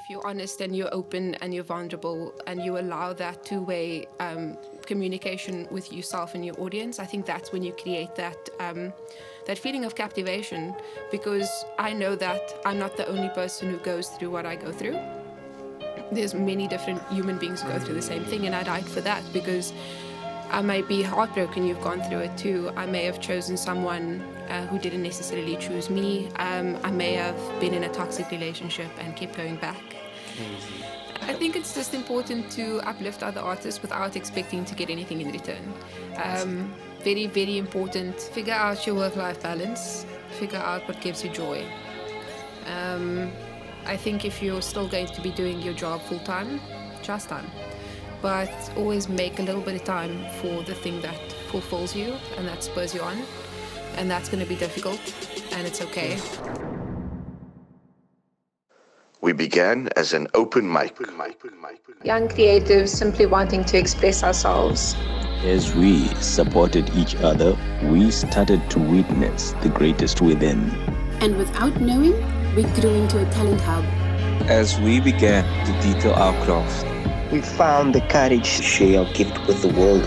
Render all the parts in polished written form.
you're honest and you're open and you're vulnerable and you allow that two-way communication with yourself and your audience, I think that's when you create that feeling of captivation, because I know that I'm not the only person who goes through what I go through. There's many different human beings who go through the same thing, and I died for that, because I may be heartbroken, you've gone through it too. I may have chosen someone who didn't necessarily choose me. I may have been in a toxic relationship and kept going back. I think it's just important to uplift other artists without expecting to get anything in return. Very, very important. Figure out your work-life balance. Figure out what gives you joy. I think if you're still going to be doing your job full-time, just time. But always make a little bit of time for the thing that fulfills you and that spurs you on. And that's going to be difficult, and it's okay. We began as an open mic. Young creatives simply wanting to express ourselves. As we supported each other, we started to witness the greatest within. And without knowing, we grew into a talent hub. As we began to detail our craft, we found the courage to share our gift with the world.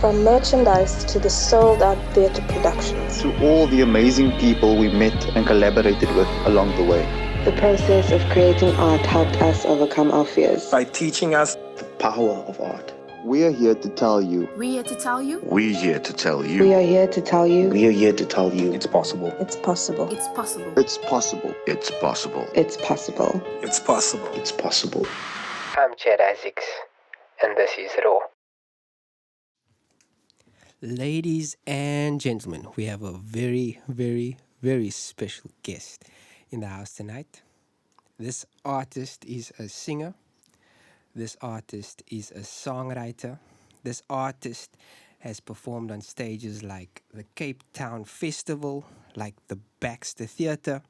From merchandise to the sold-out theatre productions. To all the amazing people we met and collaborated with along the way. The process of creating art helped us overcome our fears. By teaching us the power of art. We are here to tell you. We're here to tell you. We're here to tell you. We are here to tell you. We are here to tell you. It's possible. It's possible. It's possible. It's possible. It's possible. It's possible. It's possible. It's possible. I'm Chad Isaacs, and this is Raw. Ladies and gentlemen, we have a very, very, very special guest in the house tonight. This artist is a singer. This artist is a songwriter. This artist has performed on stages like the Cape Town Festival, like the Baxter Theatre,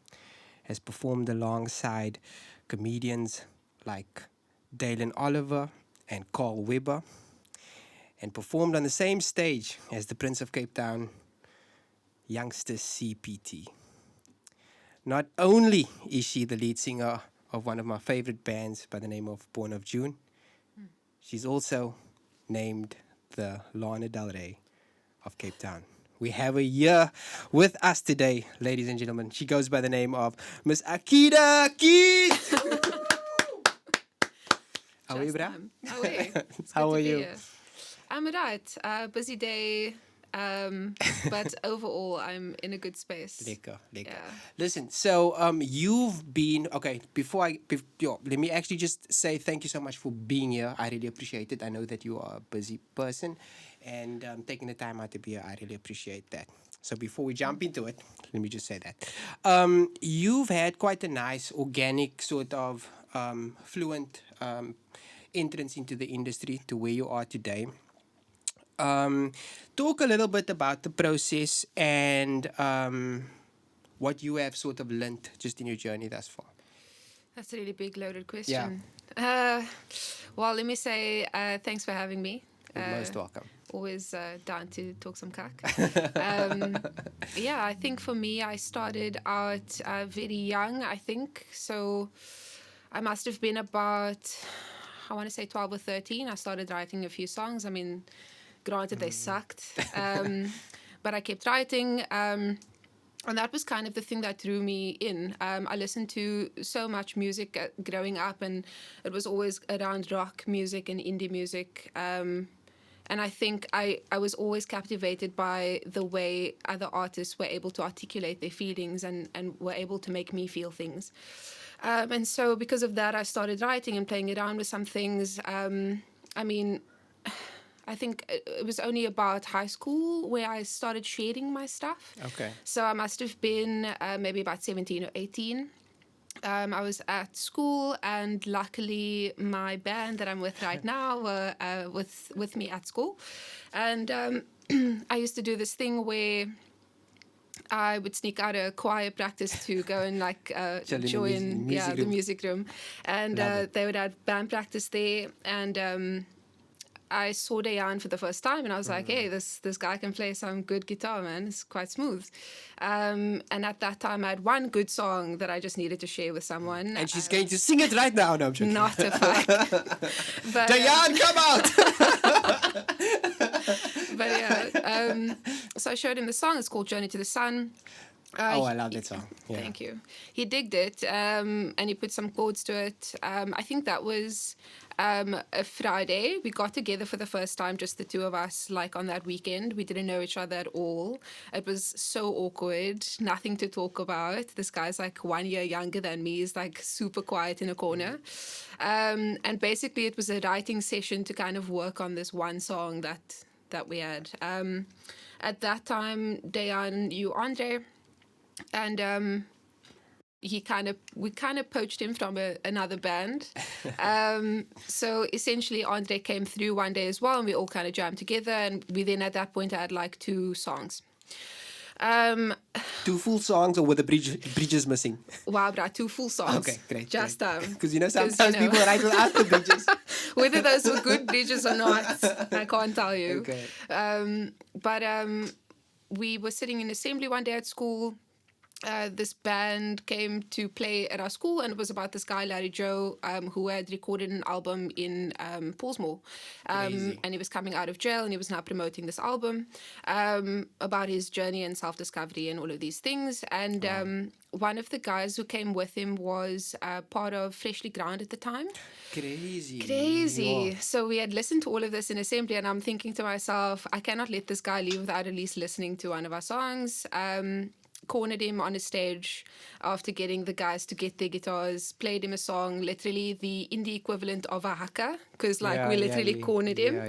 has performed alongside comedians like Dalin Oliver and Weber, and performed on the same stage as the Prince of Cape Town, YoungstaCPT. Not only is she the lead singer of one of my favorite bands by the name of Born of June, she's also named the Lana Del Rey of Cape Town. We have her here with us today, ladies and gentlemen. She goes by the name of Miss Akeeda Keet. How are you, bra? How are you? I'm right. Busy day. But overall, I'm in a good space. Lekker. Yeah. Listen, so you've been let me actually just say thank you so much for being here. I really appreciate it. I know that you are a busy person, and taking the time out to be here, I really appreciate that. So before we jump into it, let me just say that you've had quite a nice, organic, sort of fluent entrance into the industry to where you are today. Talk a little bit about the process and what you have sort of learned just in your journey thus far. That's a really big, loaded question. Yeah. Well, let me say thanks for having me. You're most welcome. Always down to talk some cack. Yeah, I think for me, I started out very young, I think. So I must have been about, I want to say 12 or 13. I started writing a few songs. I mean, granted, they sucked, but I kept writing, and that was kind of the thing that drew me in. I listened to so much music growing up, and it was always around rock music and indie music, and I think I was always captivated by the way other artists were able to articulate their feelings and were able to make me feel things. And so because of that, I started writing and playing around with some things. I mean, I think it was only about high school where I started sharing my stuff. Okay. So I must have been maybe about 17 or 18. I was at school, and luckily my band that I'm with right now were with me at school. And I used to do this thing where I would sneak out of choir practice to go and join the music room. And they would have band practice there. And I saw Dayan for the first time, and I was like, hey, this guy can play some good guitar, man. It's quite smooth. And at that time, I had one good song that I just needed to share with someone. And she's going to sing it right now. No, I'm joking. Not a fact. But, Dayan, come out! but yeah, so I showed him the song. It's called Journey to the Sun. I love that song. Yeah. Thank you. He digged it, and he put some chords to it. I think that was a Friday. We got together for the first time, just the two of us, like on that weekend. We didn't know each other at all. It was so awkward, nothing to talk about. This guy's like 1 year younger than me. He's like super quiet in a corner. And basically it was a writing session to kind of work on this one song that we had. At that time, Dayan knew Andre. And we kind of poached him from another band. So essentially Andre came through one day as well, and we all kind of jammed together, and we then at that point had like 2 songs. 2 full songs, or were the bridges missing? Wow, bruh, 2 full songs. Okay, great. Just because sometimes people write without the bridges. Whether those were good bridges or not, I can't tell you. Okay. But we were sitting in assembly one day at school. This band came to play at our school, and it was about this guy, Larry Joe, who had recorded an album in Pollsmoor. And he was coming out of jail, and he was now promoting this album about his journey and self-discovery and all of these things. And one of the guys who came with him was part of Freshly Ground at the time. Crazy. Wow. So we had listened to all of this in assembly, and I'm thinking to myself, I cannot let this guy leave without at least listening to one of our songs. Cornered him on a stage after getting the guys to get their guitars, played him a song, literally the indie equivalent of a haka, because we literally cornered him.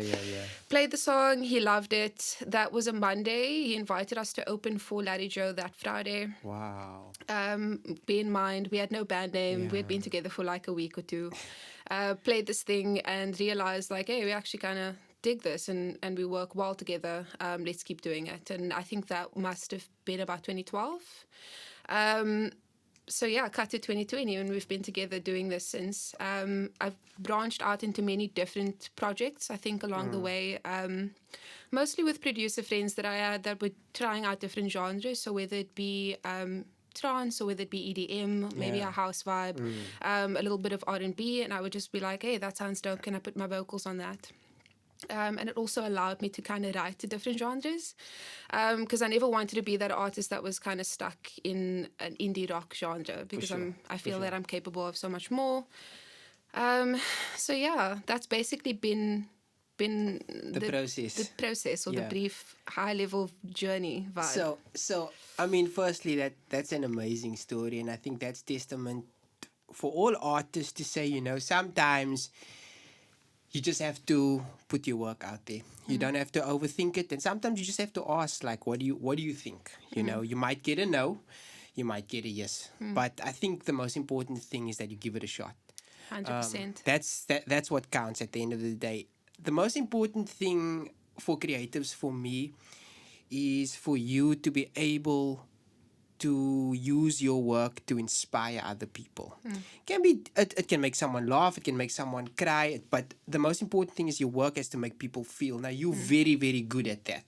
Played the song, he loved it. That was a Monday. He invited us to open for Larry Joe that Friday. Wow. Bear in mind, we had no band name. We had been together for like a week or 2. Played this thing and realized like, hey, we actually kind of dig this and we work well together. Let's keep doing it. And I think that must have been about 2012. So yeah, cut to 2020, and we've been together doing this since. I've branched out into many different projects, I think, along the way. Mostly with producer friends that I had that were trying out different genres. So whether it be trance, or whether it be EDM, maybe a house vibe, a little bit of R&B, and I would just be like, hey, that sounds dope. Can I put my vocals on that? And it also allowed me to kind of write to different genres, because I never wanted to be that artist that was kind of stuck in an indie rock genre, because I feel that I'm capable of so much more. So yeah, that's basically been the process, or the brief high level journey vibe. So I mean, firstly, that's an amazing story, and I think that's testament for all artists to say, sometimes you just have to put your work out there. You don't have to overthink it, and sometimes you just have to ask, like, what do you think? You might get a no, you might get a yes, but I think the most important thing is that you give it a shot. 100%. That's what counts at the end of the day. The most important thing for creatives, for me, is for you to be able to use your work to inspire other people. It can make someone laugh, it can make someone cry, but the most important thing is your work has to make people feel. Now, you're very, very good at that.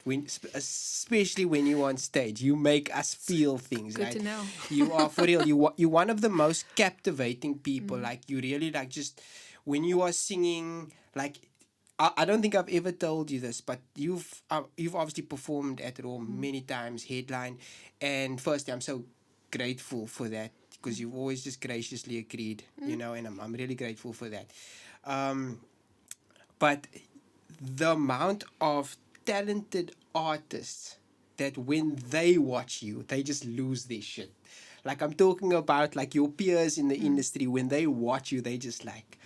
Especially when you're on stage, you make us feel things. Good to know. You are, for real, you're one of the most captivating people. Like, you really, like, just when you are singing, like, I don't think I've ever told you this, but you've obviously performed at Raw many times, headline, and firstly, I'm so grateful for that, because you've always just graciously agreed, and I'm really grateful for that. But the amount of talented artists that when they watch you, they just lose their shit. Like, I'm talking about like your peers in the industry, when they watch you, they just like,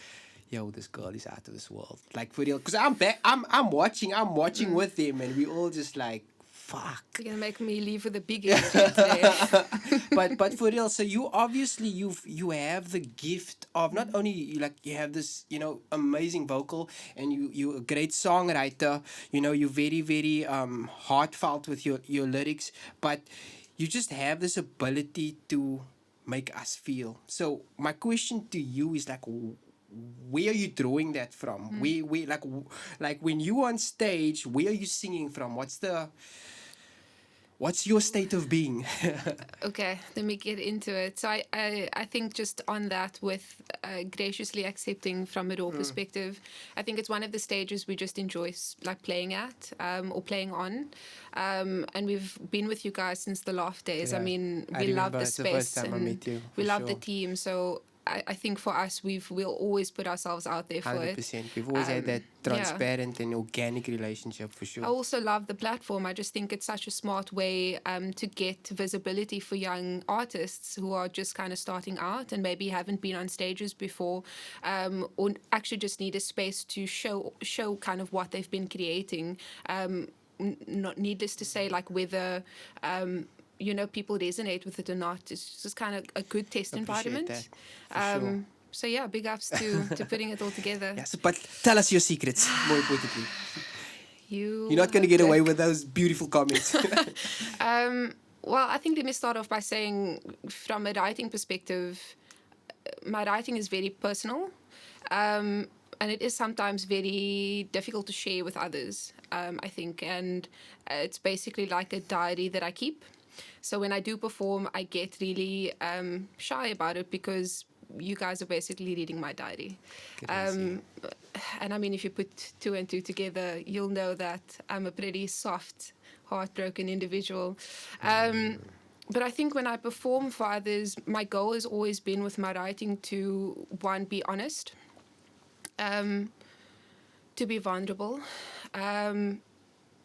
yo, this girl is out of this world. Like, for real. Because I'm watching with them, and we all just like, fuck. You're going to make me leave with a big energy today. but for real, so you obviously, you have the gift of not only, like, you have this, amazing vocal, and you're a great songwriter, you're very, very heartfelt with your lyrics, but you just have this ability to make us feel. So my question to you is like, where are you drawing that from? We like when you on stage, where are you singing from? What's your state of being? Okay, let me get into it. So I think just on that, with graciously accepting from a raw perspective, I think it's one of the stages we just enjoy like playing at or playing on. And we've been with you guys since the Loft days. I mean, we love the space and we love the team. So I think for us, we'll always put ourselves out there for 100%. it. We've always had that transparent and organic relationship for sure. I also love the platform. I just think it's such a smart way to get visibility for young artists who are just kind of starting out and maybe haven't been on stages before, or actually just need a space to show kind of what they've been creating. Not needless to say, like whether people resonate with it or not. It's just kind of a good test environment. That, sure. So yeah, big ups to putting it all together. Yes, but tell us your secrets, more importantly. You're not going to get away with those beautiful comments. Well, I think let me start off by saying, from a writing perspective, my writing is very personal. And it is sometimes very difficult to share with others, I think. And it's basically like a diary that I keep. So when I do perform, I get really shy about it because you guys are basically reading my diary. And I mean, if you put two and two together, you'll know that I'm a pretty soft, heartbroken individual. But I think when I perform for others, my goal has always been with my writing to, one, be honest, to be vulnerable,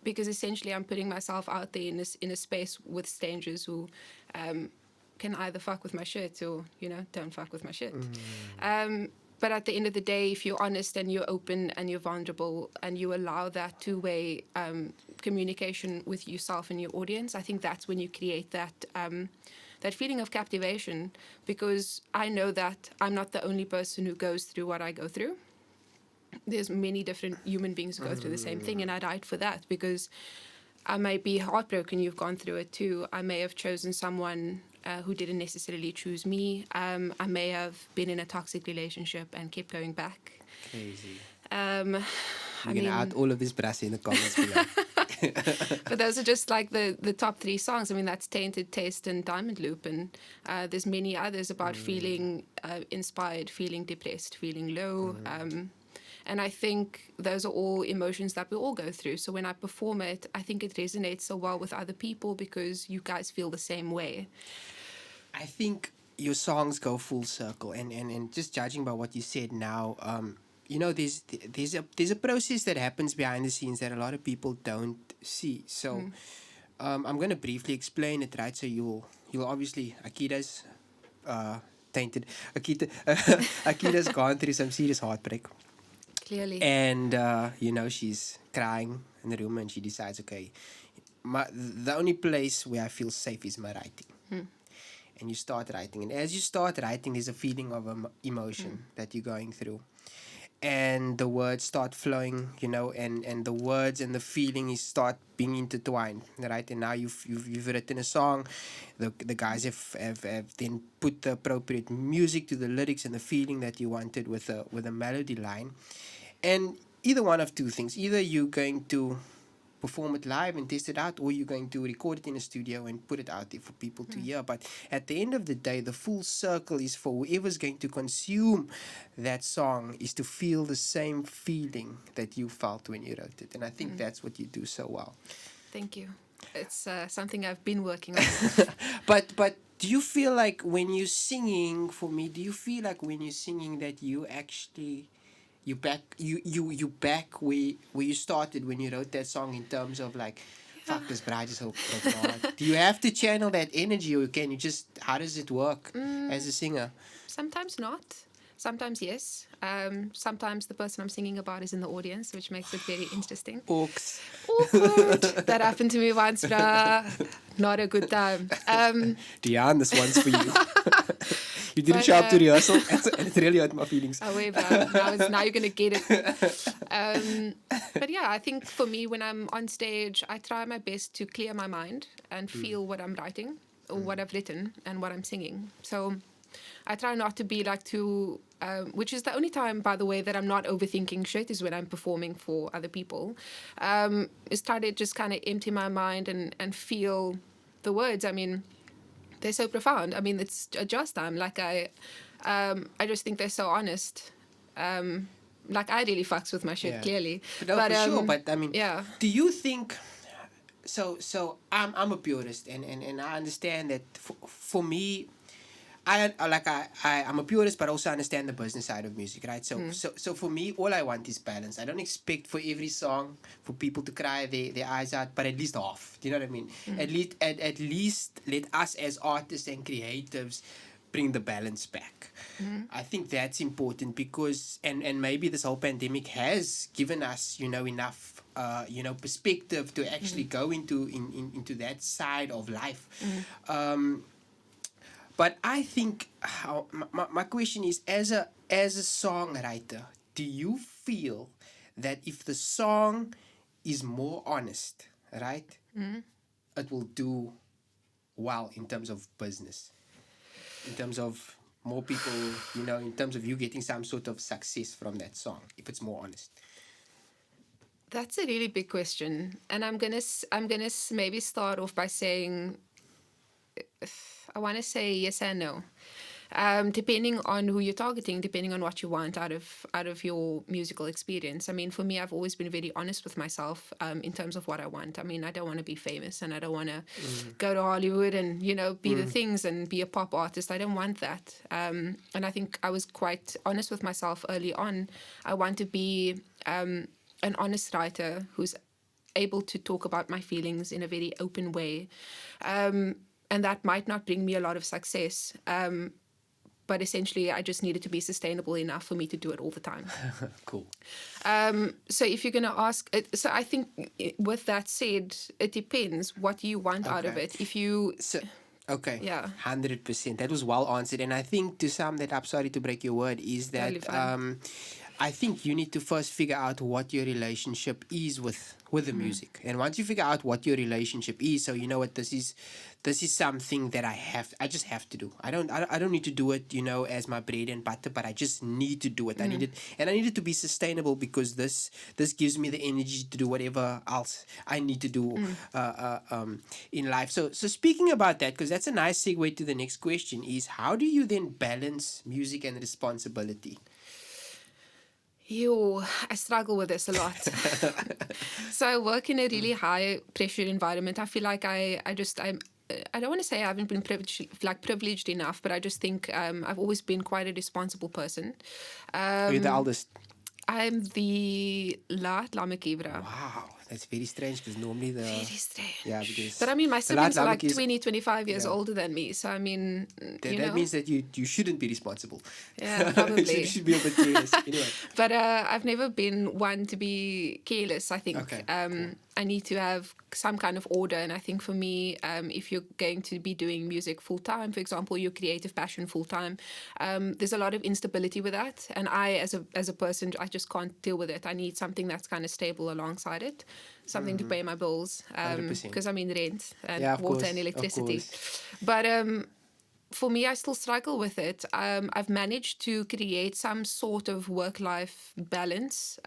because essentially I'm putting myself out there in a space with strangers who can either fuck with my shit or, don't fuck with my shit. But at the end of the day, if you're honest and you're open and you're vulnerable and you allow that two-way communication with yourself and your audience, I think that's when you create that feeling of captivation, because I know that I'm not the only person who goes through what I go through. There's many different human beings who go through the same thing, and I write for that because I may be heartbroken. You've gone through it too. I may have chosen someone who didn't necessarily choose me. I may have been in a toxic relationship and kept going back. Crazy. We're going to add all of this brass in the comments below. But those are just like the top three songs. I mean, that's Tainted, Taste, and Diamond Loop. And there's many others about feeling inspired, feeling depressed, feeling low. And I think those are all emotions that we all go through. So when I perform it, I think it resonates so well with other people because you guys feel the same way. I think your songs go full circle. And just judging by what you said now, there's a process that happens behind the scenes that a lot of people don't see. So I'm going to briefly explain it, right? So you'll obviously, Akeeda's tainted. Akeeda's gone through some serious heartbreak. Clearly. And, she's crying in the room and she decides, okay, the only place where I feel safe is my writing. And you start writing. And as you start writing, there's a feeling of emotion that you're going through. And the words start flowing, and the words and the feeling start being intertwined, right? And now you've written a song. The guys have then put the appropriate music to the lyrics and the feeling that you wanted with a melody line. And either one of two things. Either you're going to perform it live and test it out, or you're going to record it in a studio and put it out there for people to hear. But at the end of the day, the full circle is for whoever's going to consume that song is to feel the same feeling that you felt when you wrote it. And I think that's what you do so well. Thank you. It's something I've been working on. But do you feel like when you're singing, for me, do you feel like when you're singing that you actually... You back where you started when you wrote that song in terms of like, fuck, this bride is so hard. Do you have to channel that energy, or can you just, how does it work as a singer? Sometimes not. Sometimes yes. Sometimes the person I'm singing about is in the audience, which makes it very interesting. Awkward. That happened to me once, bruh. Not a good time. Diane, this one's for you. You didn't show up to rehearsal, and it really hurt my feelings. Oh, wait, now you're going to get it. But yeah, I think for me, when I'm on stage, I try my best to clear my mind and feel what I'm writing or what I've written and what I'm singing. So I try not to be like too which is the only time, by the way, that I'm not overthinking shit, is when I'm performing for other people. Is try to just kind of empty my mind and feel the words. I mean, they're so profound. I mean, it's a just time. Like I just think they're so honest. Like I really fucks with my shit, clearly. No, for sure. But I mean, yeah. Do you think? So I'm a purist, and I understand that for me, I'm a purist, but also understand the business side of music, right? So for me, all I want is balance. I don't expect for every song for people to cry their eyes out, but at least half. Do you know what I mean? At least let us as artists and creatives bring the balance back. I think that's important because and maybe this whole pandemic has given us enough perspective to actually go into that side of life. But I think my question is, as a songwriter, do you feel that if the song is more honest, right, it will do well in terms of business, in terms of more people, in terms of you getting some sort of success from that song, if it's more honest? That's a really big question, and I'm gonna maybe start off by saying, I want to say yes and no, depending on who you're targeting, depending on what you want out of your musical experience. I mean, for me, I've always been very honest with myself in terms of what I want. I mean, I don't want to be famous, and I don't want to go to Hollywood and be the things and be a pop artist. I don't want that. And I think I was quite honest with myself early on. I want to be an honest writer who's able to talk about my feelings in a very open way. And that might not bring me a lot of success. But essentially, I just needed to be sustainable enough for me to do it all the time. Cool. So if you're going to ask... So I think with that said, it depends what you want out of it. If you... Okay. Yeah. 100%. That was well answered. And I think to sum that up, sorry to break your word, is that... Totally I think you need to first figure out what your relationship is with the music. And once you figure out what your relationship is, so you know what, this is something that I just have to do. I don't need to do it, as my bread and butter, but I just need to do it. I need it to be sustainable, because this gives me the energy to do whatever else I need to do in life. So speaking about that, because that's a nice segue to the next question, is how do you then balance music and responsibility? I struggle with this a lot. So I work in a really high pressure environment. I feel like I don't want to say I haven't been privileged enough, but I just think I've always been quite a responsible person. Are you the eldest? I'm the laat Lamekibra. Wow, that's very strange, because normally Very strange. Yeah, because... But I mean, my siblings are like 20, 25 years older than me. So I mean, that means that you shouldn't be responsible. Yeah, probably. You should be a bit careless. Anyway. But I've never been one to be careless, I think. Okay. I need to have some kind of order. And I think for me, if you're going to be doing music full time, for example, your creative passion full time, there's a lot of instability with that. And I, as a person, I just can't deal with it. I need something that's kind of stable alongside it, something to pay my bills, because I mean rent and water and electricity. But for me, I still struggle with it. I've managed to create some sort of work-life balance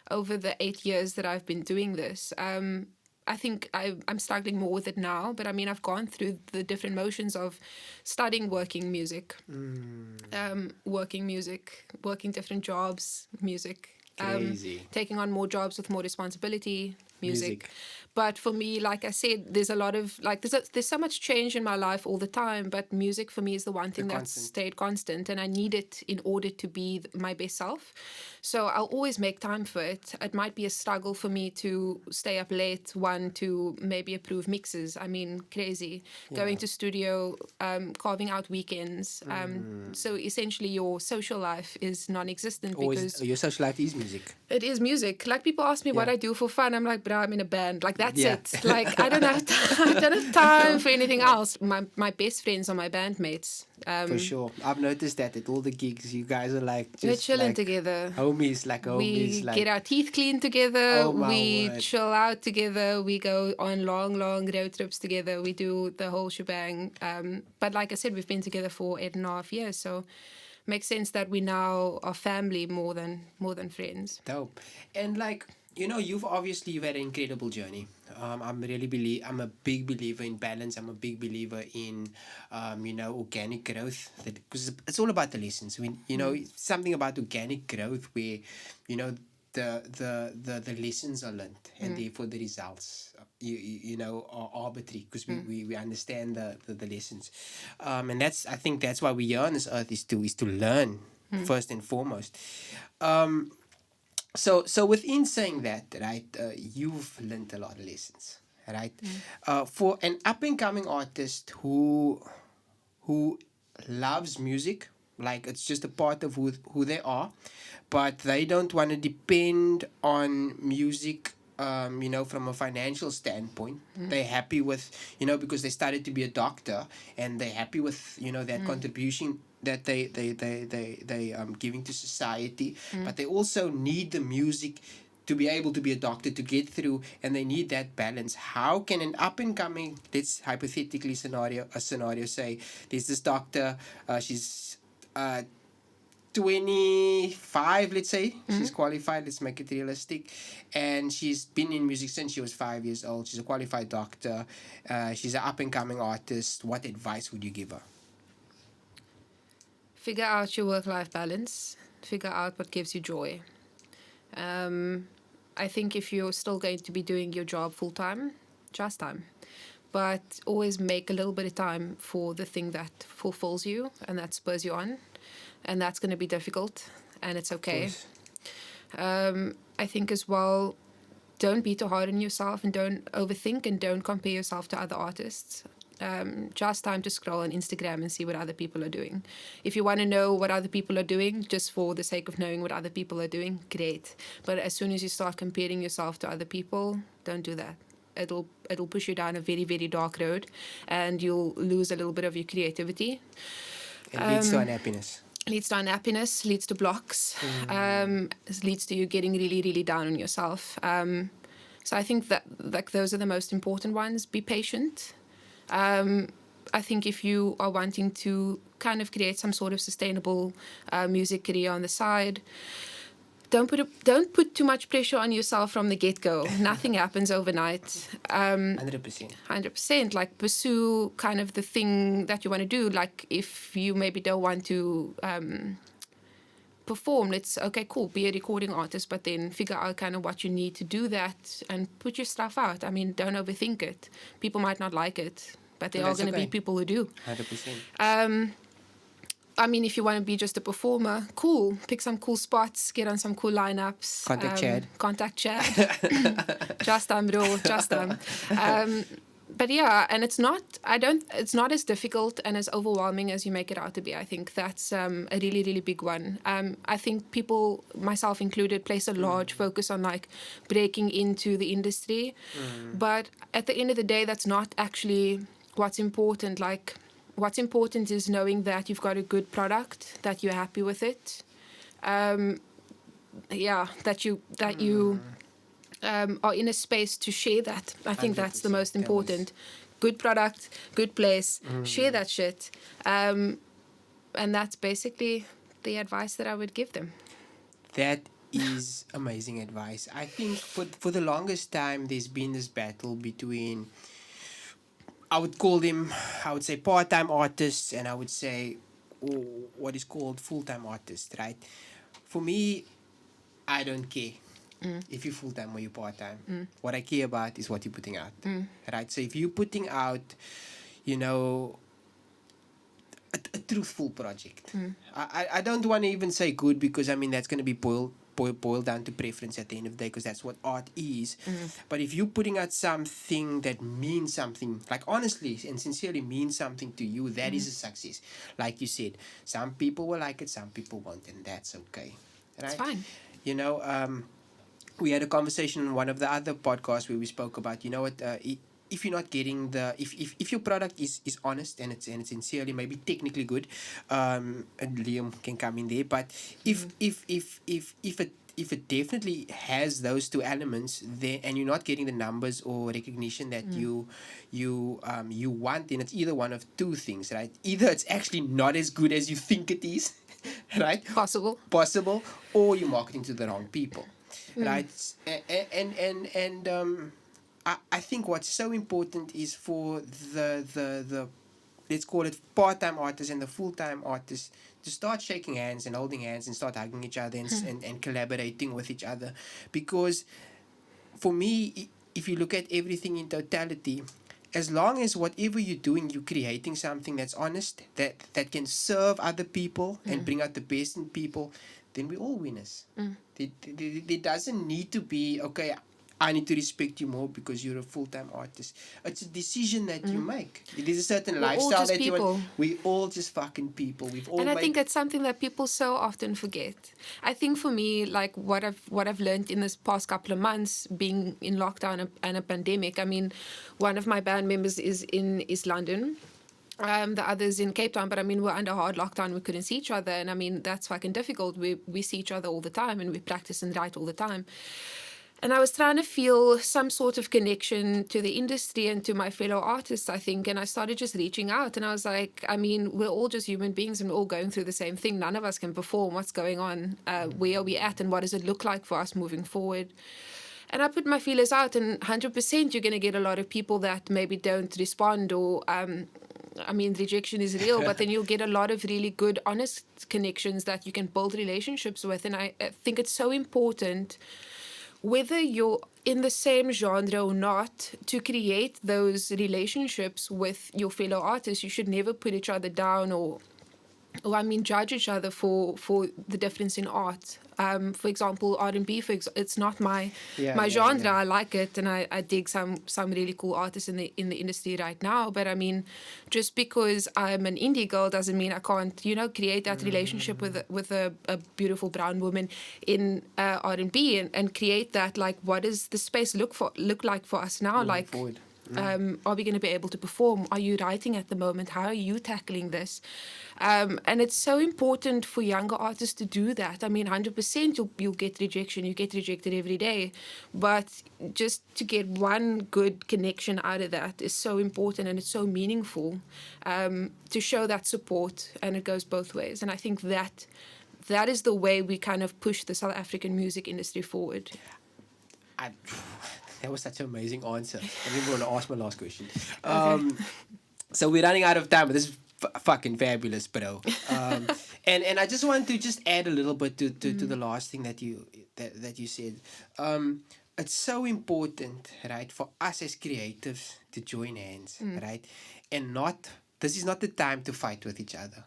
over the 8 years that I've been doing this. I think I'm struggling more with it now, but I mean, I've gone through the different motions of studying working music, working different jobs, music, taking on more jobs with more responsibility, music. But for me, like I said, there's a lot of there's so much change in my life all the time, but music for me is the one thing that's stayed constant, and I need it in order to be my best self. So I'll always make time for it. It might be a struggle for me to stay up late, to maybe approve mixes. I mean, crazy. Going to studio, carving out weekends. So essentially your social life is non-existent, because your social life is music. It is music. Like, people ask me what I do for fun. I'm like, bro, I'm in a band. Like, that's it. Like, I don't have time for anything else. My best friends are my bandmates. For sure. I've noticed that at all the gigs, you guys are like just we're chilling like together. Homies. We get our teeth cleaned together. We word. chill out together. We go on long road trips together. We do the whole shebang. But like I said, we've been together for 8.5 years. So makes sense that we now are family more than friends. Dope. And like, you've had an incredible journey. I'm a big believer in balance. I'm a big believer in, organic growth. Because it's all about the lessons. Something about organic growth where, the lessons are learned, and therefore the results, are arbitrary, because we understand the lessons. And I think that's why we are on this earth, is to learn first and foremost. So within saying that, right, you've learned a lot of lessons, right? For an up and coming artist who loves music, like it's just a part of who they are, but they don't want to depend on music. From a financial standpoint, they're happy with, because they started to be a doctor, and they're happy with, that contribution that they giving to society, but they also need the music to be able to be a doctor, to get through, and they need that balance. How can an up and coming, let's hypothetically scenario say there's this doctor, she's 25, let's say, she's qualified, let's make it realistic, and she's been in music since she was 5 years old. She's a qualified doctor, she's an up and coming artist. What advice would you give her? Figure out your work-life balance. Figure out what gives you joy. I think if you're still going to be doing your job full-time, just time. But always make a little bit of time for the thing that fulfills you and that spurs you on. And that's going to be difficult, and it's okay. I think as well, don't be too hard on yourself, and don't overthink, and don't compare yourself to other artists. Just time to scroll on Instagram and see what other people are doing. If you want to know what other people are doing, just for the sake of knowing what other people are doing, great. But as soon as you start comparing yourself to other people, don't do that. It'll push you down a very, very dark road, and you'll lose a little bit of your creativity. It leads to unhappiness. Leads to unhappiness, leads to blocks, leads to you getting really, really down on yourself. So I think that those are the most important ones. Be patient. I think if you are wanting to kind of create some sort of sustainable music career on the side, don't put too much pressure on yourself from the get-go. Nothing happens overnight. 100%. 100%. Like, pursue kind of the thing that you want to do. Like, if you maybe don't want to perform, okay, cool, be a recording artist, but then figure out kind of what you need to do that, and put your stuff out. I mean, don't overthink it. People might not like it, but there are going to be people who do. 100%. I mean, if you want to be just a performer, cool. Pick some cool spots, get on some cool lineups. Contact Chad. Just bro, just But yeah, and it's not as difficult and as overwhelming as you make it out to be. I think that's a really, really big one. I think people, myself included, place a large focus on like breaking into the industry. But at the end of the day, that's not actually what's important. Like, what's important is knowing that you've got a good product, that you're happy with it. That you are in a space to share that. I think that's the most important. Good product, good place, share that shit. And that's basically the advice that I would give them. That is amazing advice. I think for the longest time, there's been this battle between, I would say part-time artists, and I would say what is called full-time artists, right? For me, I don't care if you're full-time or you're part-time. What I care about is what you're putting out, right? So if you're putting out, a truthful project, I don't want to even say good, because I mean that's going to be boiled down to preference at the end of the day, because that's what art is. But if you're putting out something that means something, like honestly and sincerely means something to you, that is a success. Like you said, some people will like it, some people won't, and that's okay, right? It's fine. We had a conversation on one of the other podcasts where we spoke about, if you're not getting if your product is honest and it's sincerely, maybe technically good, and Liam can come in there, but if it definitely has those two elements, then, and you're not getting the numbers or recognition that you want, then it's either one of two things, right? Either it's actually not as good as you think it is, right? Possible. Or you're marketing to the wrong people, right? And I think what's so important is for the let's call it part-time artists and the full-time artists to start shaking hands and holding hands and start hugging each other and collaborating with each other. Because for me, if you look at everything in totality, as long as whatever you're doing, you're creating something that's honest, that can serve other people and bring out the best in people, then we're all winners. There doesn't need to be, okay, I need to respect you more because you're a full-time artist. It's a decision that you make. It is a certain lifestyle that you want. We're all just fucking people. We've all I think it's something that people so often forget. I think for me, like what I've learned in this past couple of months, being in lockdown and a pandemic. I mean, one of my band members is in East London. The others in Cape Town, but I mean, we're under hard lockdown. We couldn't see each other, and I mean, that's fucking difficult. We see each other all the time, and we practice and write all the time. And I was trying to feel some sort of connection to the industry and to my fellow artists, I think. And I started just reaching out. And I was like, I mean, we're all just human beings and we're all going through the same thing. None of us can perform. What's going on? Where are we at? And what does it look like for us moving forward? And I put my feelers out, and 100% you're going to get a lot of people that maybe don't respond, or I mean, rejection is real, but then you'll get a lot of really good, honest connections that you can build relationships with. And I think it's so important, whether you're in the same genre or not, to create those relationships with your fellow artists. You should never put each other down or I mean, judge each other for the difference in art. For example, R&B, it's not my genre. I like it, and I dig some really cool artists in the industry right now. But I mean, just because I'm an indie girl doesn't mean I can't, create that relationship with a beautiful brown woman in R&B and create that. Like, what does the space look like for us now? Moving forward. Are we going to be able to perform? Are you writing at the moment? How are you tackling this? And it's so important for younger artists to do that. I mean, 100% you'll get rejection. You get rejected every day. But just to get one good connection out of that is so important, and it's so meaningful to show that support. And it goes both ways. And I think that is the way we kind of push the South African music industry forward. That was such an amazing answer. I didn't want to ask my last question. So we're running out of time, but this is fucking fabulous, bro. And I just want to just add a little bit to the last thing that you said. It's so important, right, for us as creatives to join hands, right, and this is not the time to fight with each other.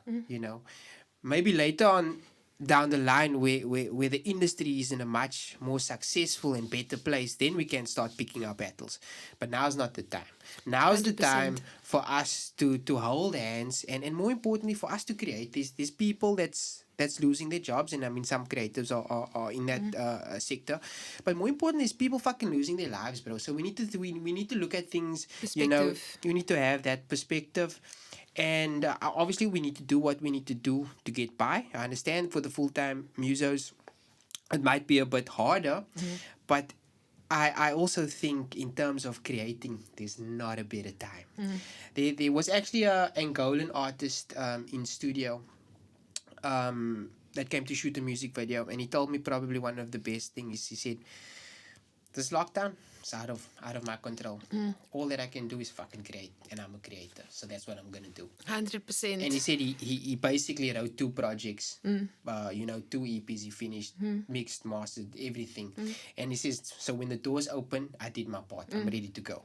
Maybe later on down the line where the industry is in a much more successful and better place, then we can start picking our battles. But now's not the time. Now's 100%. The time for us to hold hands and more importantly for us to create these people that's losing their jobs. And I mean, some creatives are in that sector, but more importantly is people fucking losing their lives, bro. So we need to look at things, you need to have that perspective. And obviously we need to do what we need to do to get by. I understand for the full-time musos it might be a bit harder, but I also think in terms of creating, there's not a better time. There was actually a Angolan artist in studio that came to shoot a music video, and he told me probably one of the best things. He said, this lockdown is out of my control. All that I can do is fucking create, and I'm a creator, so that's what I'm gonna do. 100%. And he said he basically wrote 2 projects, 2 EPs he finished, mixed, mastered, everything. And he says, so when the doors open, I did my part. I'm ready to go.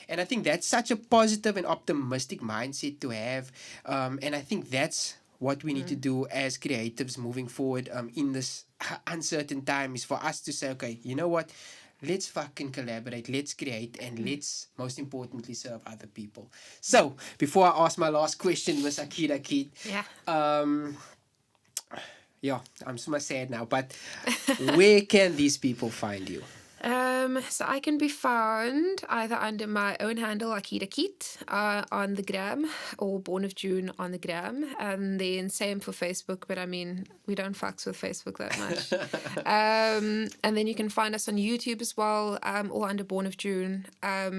And I think that's such a positive and optimistic mindset to have. And I think that's what we need to do as creatives moving forward in this uncertain time, is for us to say, okay, you know what? Let's fucking collaborate, let's create, and let's, most importantly, serve other people. So, before I ask my last question, Miss Akeeda Keet, I'm so sad now, but where can these people find you? So I can be found either under my own handle, Akeeda Keet, on the gram, or Born of June on the gram, and then same for Facebook, but I mean, we don't fucks with Facebook that much. And then you can find us on YouTube as well, or under Born of June. I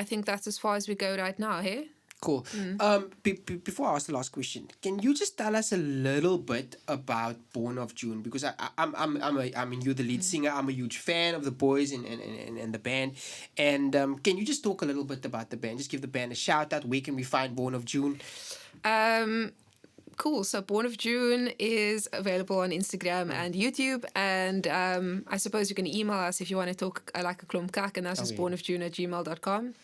think that's as far as we go right now, hey? Cool. Before I ask the last question, can you just tell us a little bit about Born of June? Because you're the lead singer. I'm a huge fan of the boys and the band. And can you just talk a little bit about the band? Just give the band a shout out. Where can we find Born of June? Cool. So Born of June is available on Instagram and YouTube. And I suppose you can email us if you want to talk like a klomkak, and that's just bornofjune@gmail.com.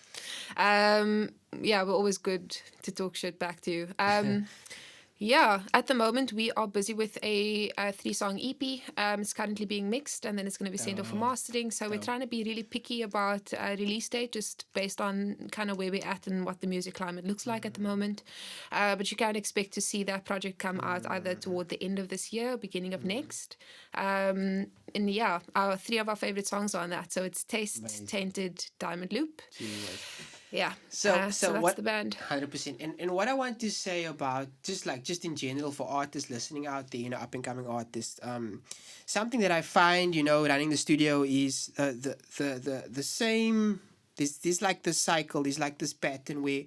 Yeah, we're always good to talk shit back to you. Yeah, at the moment we are busy with a 3-song EP. It's currently being mixed, and then it's going to be sent off for mastering. So we're trying to be really picky about release date, just based on kind of where we're at and what the music climate looks like at the moment. But you can expect to see that project come out either toward the end of this year, beginning of next. And yeah, 3 of our favorite songs are on that. So it's Taste, Tainted, Diamond Loop. Yeah. So that's what the band. 100%. And what I want to say about just in general for artists listening out there, up and coming artists, something that I find, running the studio is the same. There's like this cycle. There's like this pattern where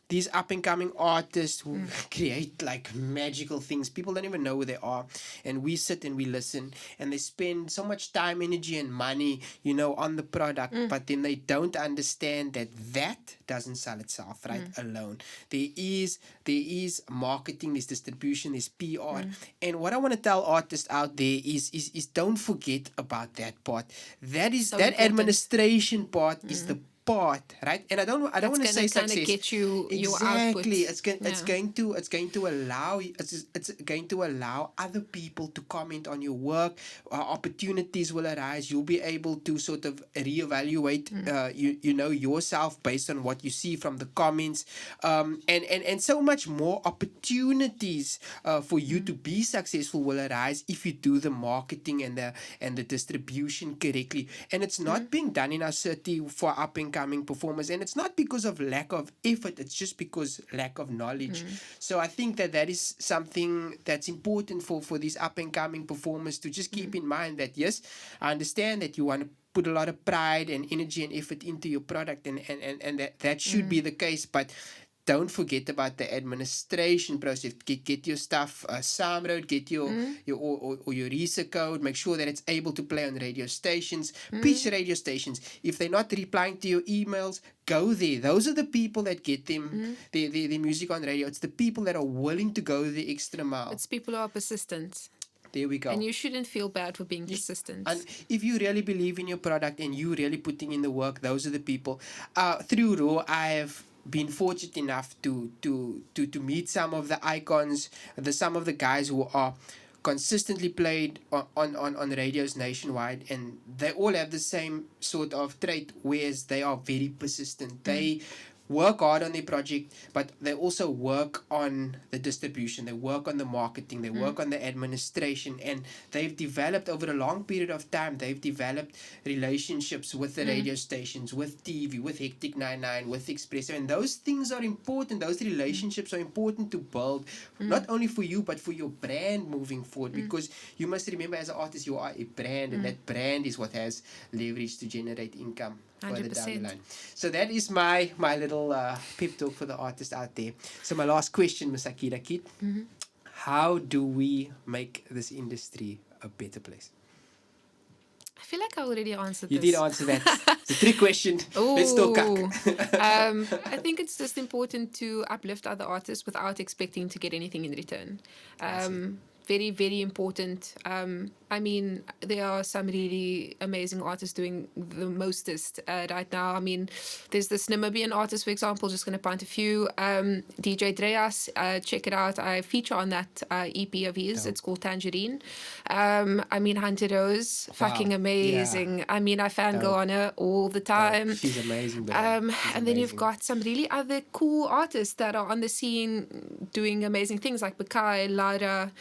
these up and coming artists who create like magical things. People don't even know who they are. And we sit and we listen, and they spend so much time, energy, and money, on the product, but then they don't understand that doesn't sell itself, right? Alone. There is marketing, there's distribution, there's PR. And what I want to tell artists out there is don't forget about that part. That is so that important. Administration part is the part, right? And I don't want to say success. Get you exactly. Your output. It's going to allow other people to comment on your work. Opportunities will arise. You'll be able to sort of reevaluate, yourself based on what you see from the comments, and so much more opportunities for you to be successful will arise if you do the marketing and the distribution correctly. And it's not being done in our city for up and coming performers, and it's not because of lack of effort, it's just because lack of knowledge. So I think that is something that's important for these up and coming performers to just keep in mind, that yes, I understand that you want to put a lot of pride and energy and effort into your product, and that should be the case, but don't forget about the administration process. Get your stuff sounded, get your RISA code, make sure that it's able to play on radio stations. Pitch radio stations. If they're not replying to your emails, go there. Those are the people that get them their music on radio. It's the people that are willing to go the extra mile. It's people who are persistent. There we go. And you shouldn't feel bad for being persistent. And if you really believe in your product and you really putting in the work, those are the people. Through Raw, I have been fortunate enough to meet some of the icons, some of the guys who are consistently played on radios nationwide, and they all have the same sort of trait, whereas they are very persistent. They work hard on their project, but they also work on the distribution, they work on the marketing, they work on the administration, and they've developed over a long period of time, they've developed relationships with the radio stations, with TV, with Hectic 99, with Expresso, and those things are important. Those relationships are important to build, not only for you, but for your brand moving forward, because you must remember, as an artist, you are a brand, and that brand is what has leverage to generate income. 100%. So that is my little pep talk for the artist out there. So my last question, Ms. Akeeda Keet, how do we make this industry a better place? I feel like I already answered this. You did answer that. It's a trick question. Let's talk. I think it's just important to uplift other artists without expecting to get anything in return. Very, very important. I mean, there are some really amazing artists doing the mostest right now. I mean, there's this Namibian artist, for example, just going to point a few. DJ Dreas, check it out. I feature on that EP of his. It's called Tangerine. I mean, Hunter Rose, fucking amazing. Yeah. I mean, I fangirl on her all the time. She's amazing. And then you've got some really other cool artists that are on the scene doing amazing things, like Bakai, Lara,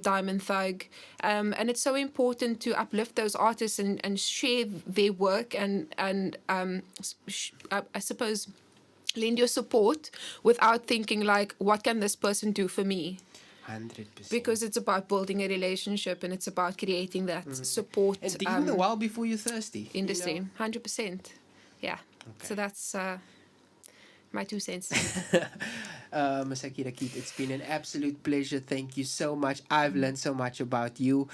Diamond Thug. And it's so important to uplift those artists and share their work and I suppose lend your support without thinking like, what can this person do for me? 100%. Because it's about building a relationship and it's about creating that support. And digging the well before you're thirsty. Industry, 100%. Yeah. Okay. So that's my 2 cents. Ms. Akeeda Keet, it's been an absolute pleasure. Thank you so much. I've learned so much about you.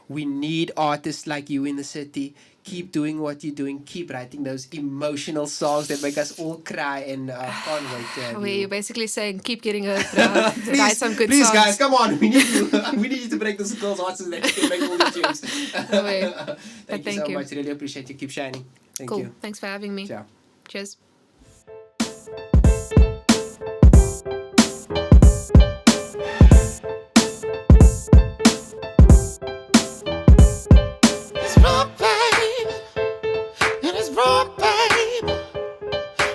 We need artists like you in the city. Keep doing what you're doing. Keep writing those emotional songs that make us all cry, and can't wait to have You're you. basically saying keep getting hurt, bro. Write some good Please, songs. guys, come on. We need you. We need you to break those girls' hearts so that you can make all the tunes. Thank you so much. Really appreciate you. Keep shining. Thank Cool. you. Thanks for having me. Ciao. Cheers. It's rock, baby, and it's rock, baby,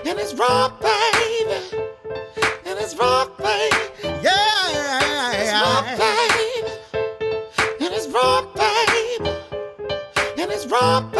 and it's rock, baby, and it's rock, baby, yeah, it's rock, baby, and it's rock, baby, and it's rock.